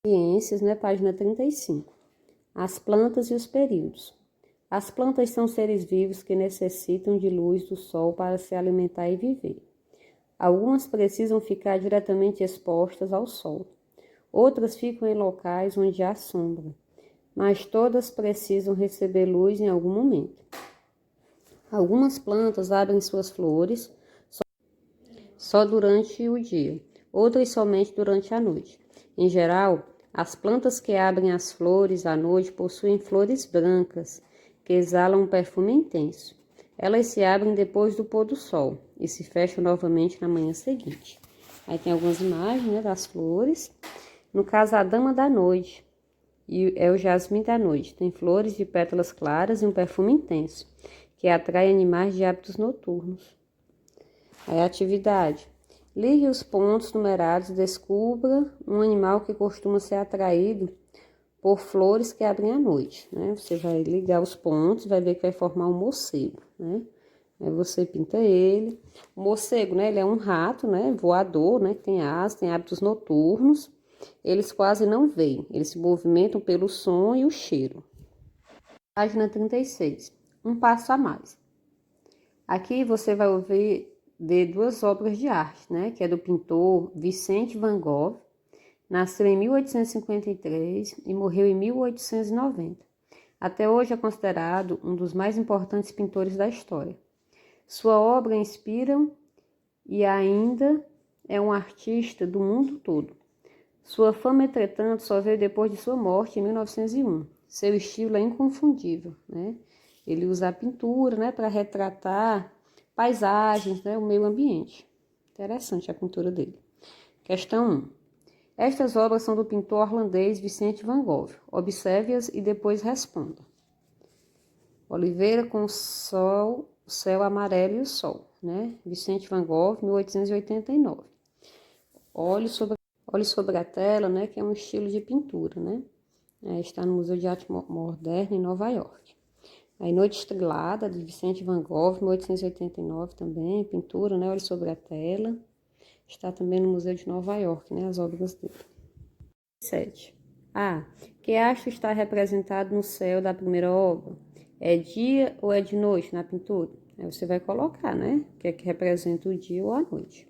Ciências, né, página 35. As plantas e os períodos. As plantas são seres vivos que necessitam de luz do sol para se alimentar e viver. Algumas precisam ficar diretamente expostas ao sol. Outras ficam em locais onde há sombra, mas todas precisam receber luz em algum momento. Algumas plantas abrem suas flores só durante o dia, outras somente durante a noite. Em geral, as plantas que abrem as flores à noite possuem flores brancas, que exalam um perfume intenso. Elas se abrem depois do pôr do sol e se fecham novamente na manhã seguinte. Aí tem algumas imagens, né, das flores. No caso, a dama da noite é o jasmim da noite. Tem flores de pétalas claras e um perfume intenso, que atrai animais de hábitos noturnos. Aí a atividade. Ligue os pontos numerados e descubra um animal que costuma ser atraído por flores que abrem à noite, né? Você vai ligar os pontos, vai ver que vai formar um morcego, né? Aí você pinta ele. O morcego, né? Ele é um rato, né? Voador, né? Que tem asas, tem hábitos noturnos. Eles quase não veem, eles se movimentam pelo som e o cheiro. Página 36. Um passo a mais. Aqui você vai ouvir de duas obras de arte, né? Que é do pintor Vicente Van Gogh. Nasceu em 1853 e morreu em 1890. Até hoje é considerado um dos mais importantes pintores da história. Sua obra inspira e ainda é um artista do mundo todo. Sua fama, entretanto, só veio depois de sua morte em 1901. Seu estilo é inconfundível, né? Ele usa a pintura, né, para retratar paisagens, né, o meio ambiente. Interessante a pintura dele. Questão 1. Estas obras são do pintor holandês Vicente Van Gogh. Observe-as e depois responda. Oliveira com o céu amarelo e o sol, né? Vicente Van Gogh, 1889. Olhe sobre a tela, né? Que é um estilo de pintura, né? Está no Museu de Arte Moderna em Nova York. Aí, Noite Estrelada, de Vicente Van Gogh, 1889 também, pintura, né? Olhe sobre a tela. Está também no Museu de Nova York, né? As obras dele. 7. A. Que astro está representado no céu da primeira obra? É dia ou é de noite na pintura? Aí você vai colocar, né? O que é que representa o dia ou a noite.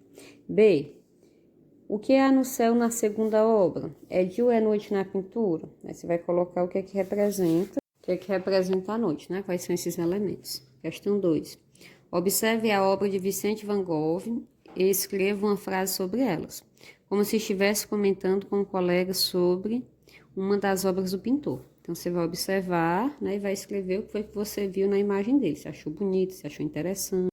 B. O que há no céu na segunda obra? É dia ou é noite na pintura? Aí você vai colocar o que é que representa, a noite, né? Quais são esses elementos. Questão 2. Observe a obra de Vicente Van Gogh e escreva uma frase sobre elas, como se estivesse comentando com um colega sobre uma das obras do pintor. Então, você vai observar, né, e vai escrever o que foi que você viu na imagem dele, se achou bonito, se achou interessante.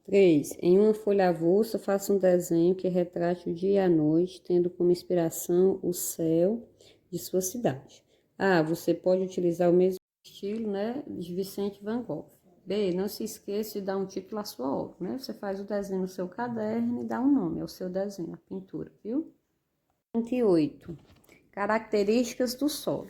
3. Em uma folha avulsa, faça um desenho que retrate o dia e a noite, tendo como inspiração o céu de sua cidade. A. Você pode utilizar o mesmo estilo, né, de Vicente Van Gogh. B. Não se esqueça de dar um título à sua obra, né? Você faz o desenho no seu caderno e dá um nome ao seu desenho, a pintura, viu? 28. Características do solo.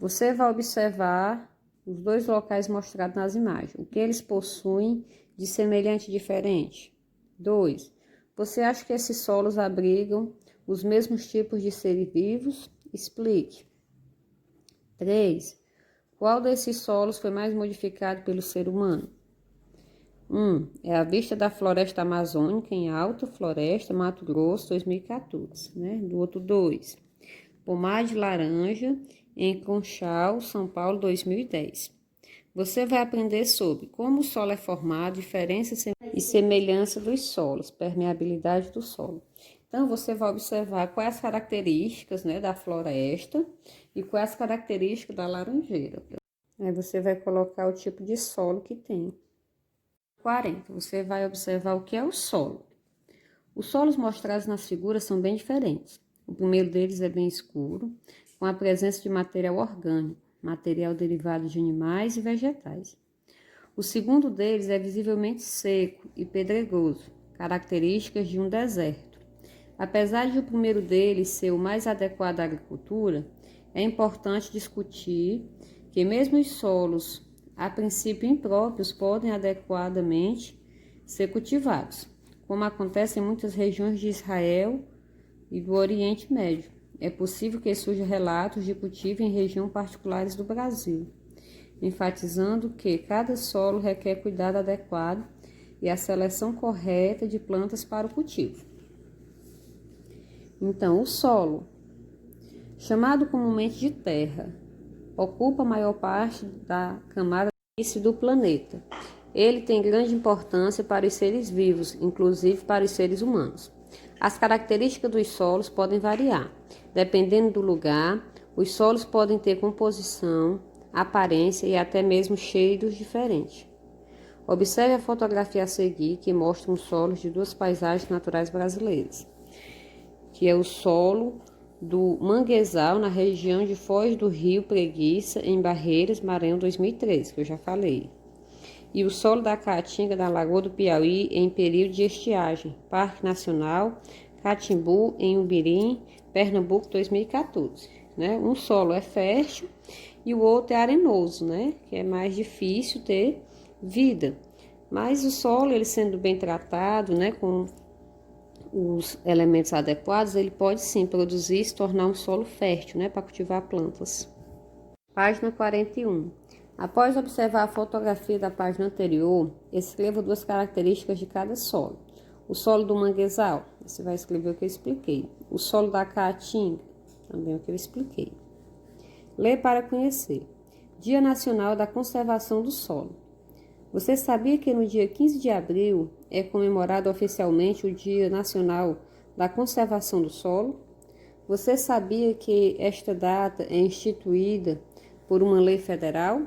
Você vai observar os dois locais mostrados nas imagens. O que eles possuem de semelhante e diferente? 2. Você acha que esses solos abrigam os mesmos tipos de seres vivos? Explique. 3. Qual desses solos foi mais modificado pelo ser humano? 1. É a vista da floresta amazônica em Alta Floresta, Mato Grosso, 2014. Né? Do outro 2. Pomar de laranja em Conchal, São Paulo, 2010. Você vai aprender sobre como o solo é formado, diferença e semelhança dos solos, permeabilidade do solo. Então, você vai observar quais as características, né, da floresta e quais as características da laranjeira. Aí você vai colocar o tipo de solo que tem. 40. Você vai observar o que é o solo. Os solos mostrados nas figuras são bem diferentes. O primeiro deles é bem escuro, com a presença de material orgânico, material derivado de animais e vegetais. O segundo deles é visivelmente seco e pedregoso, características de um deserto. Apesar de o primeiro deles ser o mais adequado à agricultura, é importante discutir que mesmo os solos, a princípio impróprios, podem adequadamente ser cultivados, como acontece em muitas regiões de Israel e do Oriente Médio. é possível que surjam relatos de cultivo em regiões particulares do Brasil, enfatizando que cada solo requer cuidado adequado e a seleção correta de plantas para o cultivo. Então, o solo, chamado comumente de terra, ocupa a maior parte da camada do planeta. Ele tem grande importância para os seres vivos, inclusive para os seres humanos. As características dos solos podem variar. Dependendo do lugar, os solos podem ter composição, aparência e até mesmo cheiros diferentes. Observe a fotografia a seguir, que mostra um solo de duas paisagens naturais brasileiras, que é o solo do Manguezal, na região de Foz do Rio Preguiça, em Barreiras, Maranhão, 2013, que eu já falei. E o solo da Caatinga, da Lagoa do Piauí, em período de estiagem, Parque Nacional Catimbu, em Ubirim, Pernambuco, 2014. Né? Um solo é fértil e o outro é arenoso, né? Que é mais difícil ter vida. Mas o solo, ele sendo bem tratado, né, com os elementos adequados, ele pode sim produzir e se tornar um solo fértil, né, para cultivar plantas. Página 41. Após observar a fotografia da página anterior, escreva duas características de cada solo. O solo do manguezal, você vai escrever o que eu expliquei. O solo da caatinga, também o que eu expliquei. Lê para conhecer. Dia Nacional da Conservação do Solo. Você sabia que no dia 15 de abril é comemorado oficialmente o Dia Nacional da Conservação do Solo? Você sabia que esta data é instituída por uma lei federal?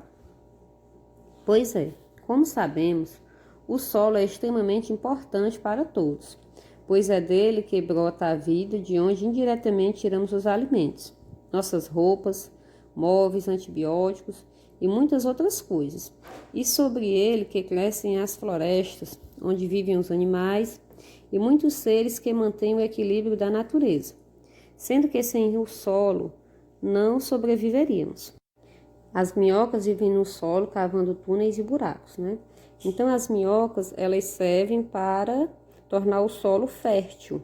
Pois é, como sabemos, o solo é extremamente importante para todos, pois é dele que brota a vida, de onde indiretamente tiramos os alimentos, nossas roupas, móveis, antibióticos e muitas outras coisas. E sobre ele que crescem as florestas, onde vivem os animais e muitos seres que mantêm o equilíbrio da natureza, sendo que sem o solo não sobreviveríamos. As minhocas vivem no solo cavando túneis e buracos, né? Então as minhocas, elas servem para tornar o solo fértil,